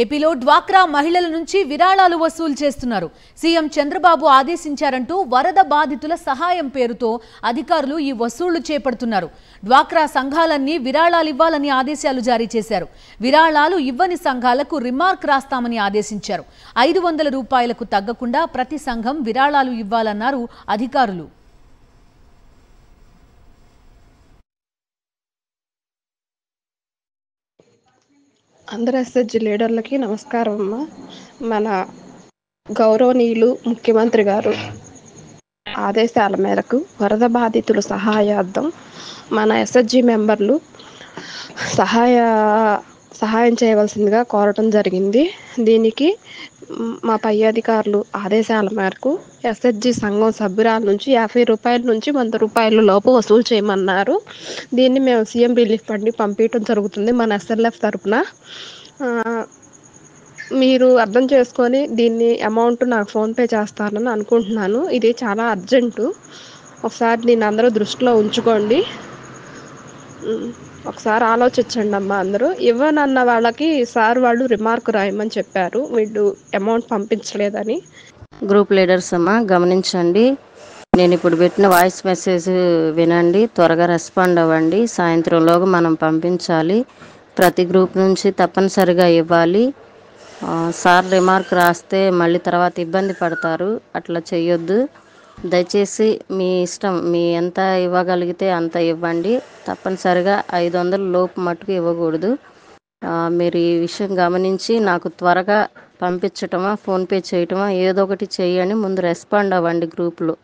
ఏపీలో డ్వాక్రా మహిళల నుంచి విరాళాలు వసూలు చేస్తున్నారు. సీఎం చంద్రబాబు ఆదేశించారంటూ వరద బాధితుల సహాయం పేరుతో అధికారులు ఈ వసూళ్లు చేపడుతున్నారు. డ్వాక్రా సంఘాలన్నీ విరాళాలివ్వాలని ఆదేశాలు జారీ చేశారు. విరాళాలు ఇవ్వని సంఘాలకు రిమార్క్ రాస్తామని ఆదేశించారు. 500 రూపాయలకు తగ్గకుండా ప్రతి సంఘం విరాళాలు ఇవ్వాలన్నారు అధికారులు. అందరు ఎస్ఎస్జి లీడర్లకి నమస్కారం అమ్మా. మన గౌరవనీయులు ముఖ్యమంత్రి గారు ఆదేశాల మేరకు వరద బాధితుల సహాయార్థం మన ఎస్ఎస్జి మెంబర్లు సహాయం చేయవలసిందిగా కోరటం జరిగింది. దీనికి మా పై అధికారులు ఆదేశాల మేరకు ఎస్ఎస్జి సంఘం సభ్యురాల నుంచి 50 రూపాయల నుంచి 100 రూపాయల లోపు వసూలు చేయమన్నారు. దీన్ని మేము సీఎం రిలీఫ్ ఫండ్ని పంపించడం జరుగుతుంది మన ఎస్ఎల్ఎఫ్ తరఫున. మీరు అర్థం చేసుకొని దీన్ని అమౌంట్ నాకు ఫోన్పే చేస్తారని అనుకుంటున్నాను. ఇది చాలా అర్జెంటు. ఒకసారి దీన్ని అందరూ దృష్టిలో ఉంచుకోండి. ఒకసారి ఆలోచించండి అమ్మా. అందరూ ఇవ్వనన్న వాళ్ళకి సార్ వాళ్ళు రిమార్క్ రాయమని చెప్పారు, వీళ్ళు అమౌంట్ పంపించలేదని. గ్రూప్ లీడర్స్ అమ్మా గమనించండి. నేను ఇప్పుడు పెట్టిన వాయిస్ మెసేజ్ వినండి, త్వరగా రెస్పాండ్ అవ్వండి. సాయంత్రంలోగా మనం పంపించాలి. ప్రతి గ్రూప్ నుంచి తప్పనిసరిగా ఇవ్వాలి. సార్ రిమార్క్ రాస్తే మళ్ళీ తర్వాత ఇబ్బంది పడతారు, అట్లా చేయొద్దు. దయచేసి మీ ఇష్టం, మీ ఎంత ఇవ్వగలిగితే అంత ఇవ్వండి. తప్పనిసరిగా 500 లోపు మట్టుకు ఇవ్వకూడదు. మీరు ఈ విషయం గమనించి నాకు త్వరగా పంపించటమా ఫోన్పే చేయటమా ఏదో ఒకటి చేయండి. ముందు రెస్పాండ్ అవ్వండి గ్రూప్లో.